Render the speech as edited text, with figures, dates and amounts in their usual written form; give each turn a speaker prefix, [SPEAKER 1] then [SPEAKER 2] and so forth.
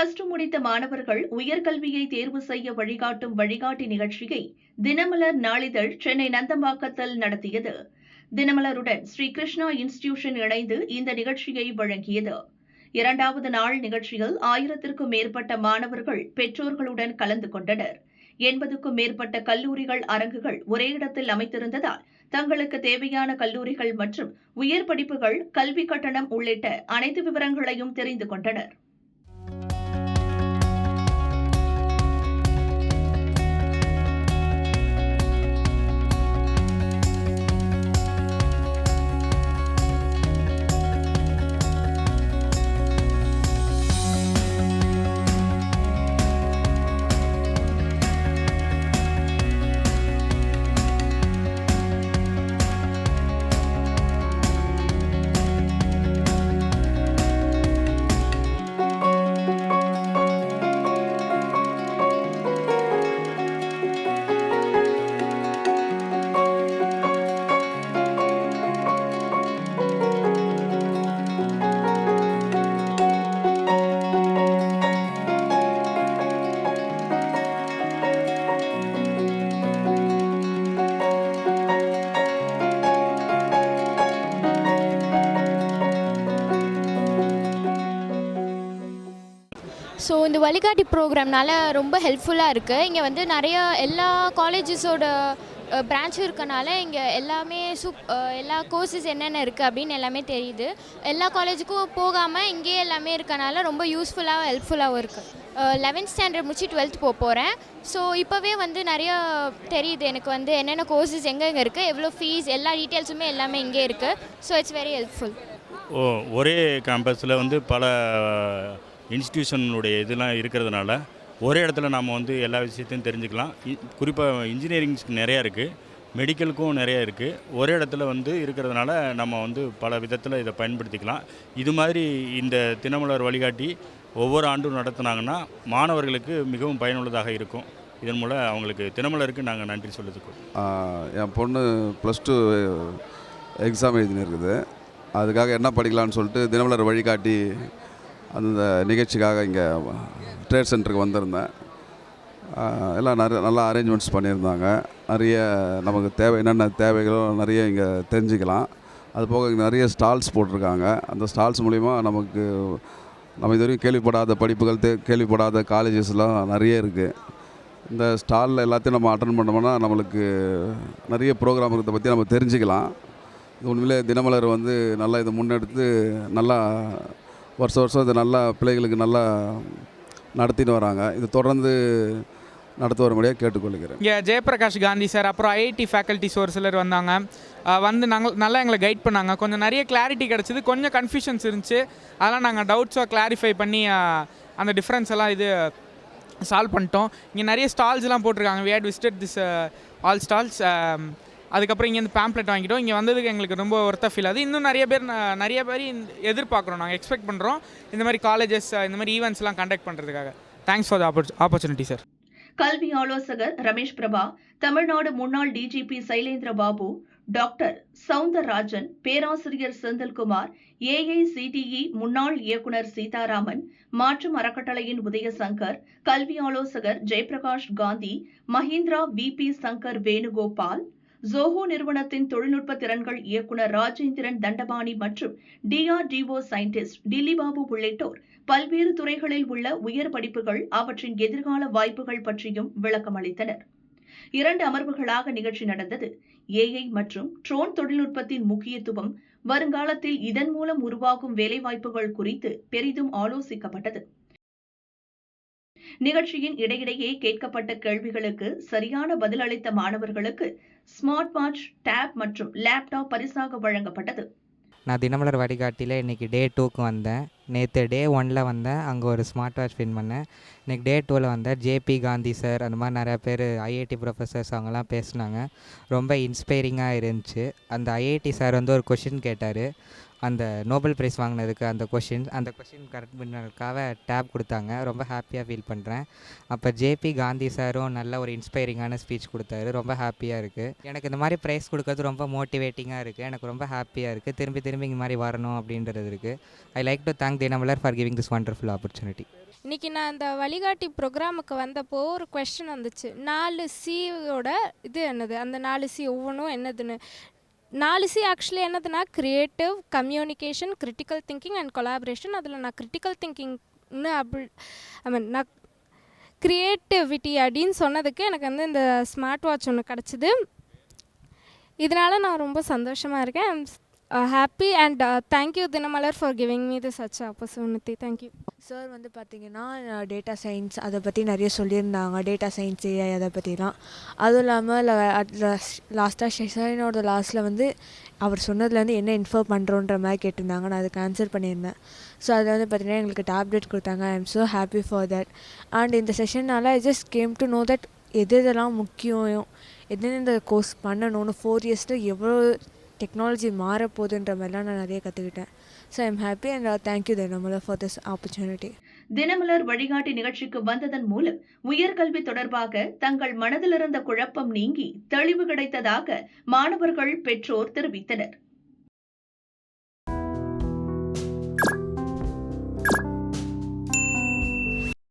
[SPEAKER 1] +2 முடித்த மாணவர்கள் உயர்கல்வியை தேர்வு செய்ய வழிகாட்டும் வழிகாட்டி நிகழ்ச்சியை தினமலர் நாளிதழ் சென்னை நந்தம்பாக்கத்தில் நடத்தியது. தினமலருடன் ஸ்ரீ கிருஷ்ணா இன்ஸ்டிடியூஷன் இணைந்து இந்த நிகழ்ச்சியை வழங்கியது. 2வது நாள் நிகழ்ச்சியில் 1000க்கும் மேற்பட்ட மாணவர்கள் பெற்றோர்களுடன் கலந்து கொண்டனர். 80க்கும் மேற்பட்ட கல்லூரிகள் அரங்குகள் ஒரே இடத்தில் அமைத்திருந்ததால் தங்களுக்கு தேவையான கல்லூரிகள் மற்றும் உயர் படிப்புகள், கல்வி கட்டணம் உள்ளிட்ட அனைத்து விவரங்களையும் தெரிந்து கொண்டனர்.
[SPEAKER 2] ஸோ இந்த வழிகாட்டி ப்ரோக்ராம்னால ரொம்ப ஹெல்ப்ஃபுல்லாக இருக்குது. இங்கே வந்து நிறையா எல்லா காலேஜஸோட பிரான்ச்சும் இருக்கனால இங்கே எல்லாமே எல்லா கோர்சஸ் என்னென்ன இருக்குது அப்படின்னு எல்லாமே தெரியுது. எல்லா காலேஜுக்கும் போகாமல் இங்கேயே எல்லாமே இருக்கனால ரொம்ப யூஸ்ஃபுல்லாக ஹெல்ப்ஃபுல்லாகவும் இருக்குது. 11th ஸ்டாண்டர்ட் முடிச்சு 12th போகிறேன். ஸோ இப்போவே வந்து நிறையா தெரியுது எனக்கு வந்து என்னென்ன கோர்சஸ் எங்கெங்கே இருக்குது, எவ்வளோ ஃபீஸ், எல்லா டீட்டெயில்ஸுமே எல்லாமே இங்கே இருக்குது. So it's very helpful.
[SPEAKER 3] ஒரே கேம்பஸில் வந்து பல இன்ஸ்டிடியூஷனுடைய இதெல்லாம் இருக்கிறதுனால ஒரே இடத்துல நாம் வந்து எல்லா விஷயத்தையும் தெரிஞ்சுக்கலாம். குறிப்பாக இன்ஜினியரிங்ஸ்க்கு நிறையா இருக்குது, மெடிக்கலுக்கும் நிறையா இருக்குது. ஒரே இடத்துல வந்து இருக்கிறதுனால நம்ம வந்து பல விதத்தில் இதை பயன்படுத்திக்கலாம். இது மாதிரி இந்த தினமலர் வழிகாட்டி ஒவ்வொரு ஆண்டும் நடத்துனாங்கன்னா மாணவர்களுக்கு மிகவும் பயனுள்ளதாக இருக்கும். இதன் மூலம் அவங்களுக்கு தினமலருக்கு நாங்கள் நன்றி சொல்லியிருக்கோம்.
[SPEAKER 4] என் பொண்ணு +2 எக்ஸாம் எழுதினு இருக்குது. அதுக்காக என்ன படிக்கலான்னு சொல்லிட்டு தினமலர் வழிகாட்டி அந்த நிகழ்ச்சிக்காக இங்கே ட்ரேட் சென்டருக்கு வந்திருந்தேன். எல்லாம் நல்லா அரேஞ்ச்மெண்ட்ஸ் பண்ணியிருந்தாங்க. நிறைய நமக்கு என்னென்ன தேவைகளோ நிறைய இங்கே தெரிஞ்சுக்கலாம். அது போக இங்கே நிறைய ஸ்டால்ஸ் போட்டிருக்காங்க. அந்த ஸ்டால்ஸ் மூலிமா நம்ம இது வரைக்கும் கேள்விப்படாத படிப்புகள், கேள்விப்படாத காலேஜஸ்லாம் நிறைய இருக்குது. இந்த ஸ்டாலில் எல்லாத்தையும் நம்ம அட்டன் பண்ணோம்னா நம்மளுக்கு நிறைய ப்ரோக்ராம் இருக்கிறத பற்றி நம்ம தெரிஞ்சுக்கலாம். இது உண்மையிலே தினமலர் வந்து நல்லா இதை முன்னெடுத்து நல்லா வருஷம் இது நல்லா பிள்ளைகளுக்கு நல்லா நடத்தின்னு வராங்க. இது தொடர்ந்து நடத்த வரும்படியாக கேட்டுக்கொள்கிறேன்.
[SPEAKER 5] இங்கே ஜெயபிரகாஷ் காந்தி சார், அப்புறம் ஐஐடி ஃபேக்கல்ட்டிஸ் ஒரு சிலர் வந்தாங்க. வந்து நல்லா எங்களை கைட் பண்ணாங்க. கொஞ்சம் நிறைய கிளாரிட்டி கிடச்சிது. கொஞ்சம் கன்ஃபியூஷன்ஸ் இருந்துச்சு. அதெல்லாம் நாங்கள் டவுட்ஸாக கிளாரிஃபை பண்ணி அந்த டிஃப்ரென்ஸ் எல்லாம் இது சால்வ் பண்ணிட்டோம். இங்கே நிறைய ஸ்டால்ஸ்லாம் போட்டிருக்காங்க. We had visited this all stalls. அதுக்கப்புறம் இங்கே இந்த பேம்ப்ளெட் வாங்கிட்டோம். இங்கே வந்ததுக்கு எங்களுக்கு ரொம்ப ஒர்த்தாக ஃபீல் ஆகுது. இன்னும் நிறைய பேர் எதிர்பார்க்குறோம். நாங்கள் எக்ஸ்பெக்ட் பண்ணுறோம் இந்த மாதிரி காலேஜஸ் இந்த மாதிரி ஈவெண்ட்ஸ்லாம் கண்டக்ட் பண்ணுறதுக்காக. Thanks for the opportunity sir.
[SPEAKER 1] கல்வி ஆலோசகர் ரமேஷ் பிரபா, தமிழ்நாடு முன்னாள் டிஜிபி சைலேந்திர பாபு, டாக்டர் சவுந்தரராஜன், பேராசிரியர் செந்தில்குமார், AICTE முன்னாள் இயக்குனர் சீதாராமன், மாற்றும் அறக்கட்டளையின் உதயசங்கர், கல்வி ஆலோசகர் ஜெயபிரகாஷ் காந்தி, மஹிந்திரா VP சங்கர் வேணுகோபால், ஜோஹோ நிறுவனத்தின் தொழில்நுட்ப திறன்கள் இயக்குனர் ராஜேந்திரன் தண்டபாணி மற்றும் DRDO சயின்டிஸ்ட் டில்லிபாபு உள்ளிட்டோர் பல்வேறு துறைகளில் உள்ள உயர் படிப்புகள், அவற்றின் எதிர்கால வாய்ப்புகள் பற்றியும் விளக்கம் அளித்தனர். 2 அமர்வுகளாக நிகழ்ச்சி நடந்தது. AI மற்றும் ட்ரோன் தொழில்நுட்பத்தின் முக்கியத்துவம், வருங்காலத்தில் இதன் மூலம் உருவாகும் வேலைவாய்ப்புகள் குறித்து பெரிதும் ஆலோசிக்கப்பட்டது. நிகழ்ச்சியின் இடையிடையே கேட்கப்பட்ட கேள்விகளுக்கு சரியான பதிலளித்த மாணவர்களுக்கு ஸ்மார்ட் வாட்ச், டேப் மற்றும் லேப்டாப் பரிசாக வழங்கப்பட்டது.
[SPEAKER 6] நான் தினமலர் வழிகாட்டியில் இன்றைக்கி டே 2க்கு வந்தேன். நேற்று டே 1ல் வந்தேன், அங்கே ஒரு ஸ்மார்ட் வாட்ச் வின் பண்ணேன். இன்றைக்கி டே 2ல் வந்தேன். JP காந்தி சார், அந்த மாதிரி நிறையா பேர் IIT ப்ரொஃபஸர்ஸ் அவங்கெல்லாம் பேசினாங்க. ரொம்ப இன்ஸ்பைரிங்காக இருந்துச்சு. அந்த IIT சார் வந்து ஒரு கொஷின் கேட்டார். அந்த நோபல் ப்ரைஸ் வாங்கினதுக்கு அந்த கொஷின் கரெக்ட் பண்ணதுக்காக டேப் கொடுத்தாங்க. ரொம்ப ஹாப்பியாக ஃபீல் பண்ணுறேன். அப்போ JP காந்தி சாரும் நல்ல ஒரு இன்ஸ்பைரிங்கான ஸ்பீச் கொடுத்தாரு. ரொம்ப ஹாப்பியாக இருக்குது. எனக்கு இந்த மாதிரி ப்ரைஸ் கொடுக்கறது ரொம்ப மோட்டிவேட்டிங்காக இருக்குது. எனக்கு ரொம்ப ஹாப்பியாக இருக்குது. திரும்பி இந்த மாதிரி வரணும் அப்படின்றது இருக்குது. I like to thank Dinamalar for giving this wonderful opportunity.
[SPEAKER 7] இன்றைக்கி நான் இந்த வழிகாட்டி ப்ரோக்ராமுக்கு வந்தப்போ ஒரு கொஸ்டின் வந்துச்சு 4Cயோட இது என்னது, அந்த 4C ஒவ்வொன்றும் என்னதுன்னு. 4C ஆக்சுவலி என்னதுன்னா creative, communication, critical thinking and collaboration. அதில் நான் கிரிட்டிக்கல் திங்கிங்னு நான் க்ரியேட்டிவிட்டி அப்படின்னு சொன்னதுக்கு எனக்கு வந்து இந்த ஸ்மார்ட் வாட்ச் ஒன்று கிடச்சிது. இதனால் நான் ரொம்ப சந்தோஷமாக இருக்கேன். Happy and thank you Dinamalar for giving me this such opportunity. Thank you
[SPEAKER 8] sir. வந்து பார்த்திங்கன்னா டேட்டா சயின்ஸ் அதை பற்றி நிறைய சொல்லியிருந்தாங்க, டேட்டா சயின்ஸ் ஏஐ அதை பற்றிலாம். அதுவும் இல்லாமல் லாஸ்ட்டாக செஷனோட லாஸ்ட்டில் வந்து அவர் சொன்னதுலேருந்து என்ன இன்ஃபார்ம் பண்ணுறோன்ற மாதிரி கேட்டிருந்தாங்க. நான் அதுக்கு ஆன்சர் பண்ணியிருந்தேன். ஸோ அதில் வந்து பார்த்திங்கன்னா எங்களுக்கு டேப்லெட் கொடுத்தாங்க. I am so happy for that. And இந்த செஷனால் I just came to know that எதெல்லாம் முக்கியம், எந்தெந்த கோர்ஸ் பண்ணணும்னு 4 இயர்ஸில் எவ்வளோ டெக்னாலஜி மாறப்போகுதுன்ற மாதிரிலாம் நான் நிறைய கற்றுக்கிட்டேன். So I am happy and thank you Dinamalar for this opportunity.
[SPEAKER 1] Dinamalar வழிகாட்டி நிகழ்ச்சிக்கு வந்ததன் மூலம் உயர்கல்வி தொடர்பாக தங்கள் மனதிலிருந்த குழப்பம் நீங்கி தெளிவு கிடைத்ததாக மாணவர்கள், பெற்றோர் தெரிவித்தனர்.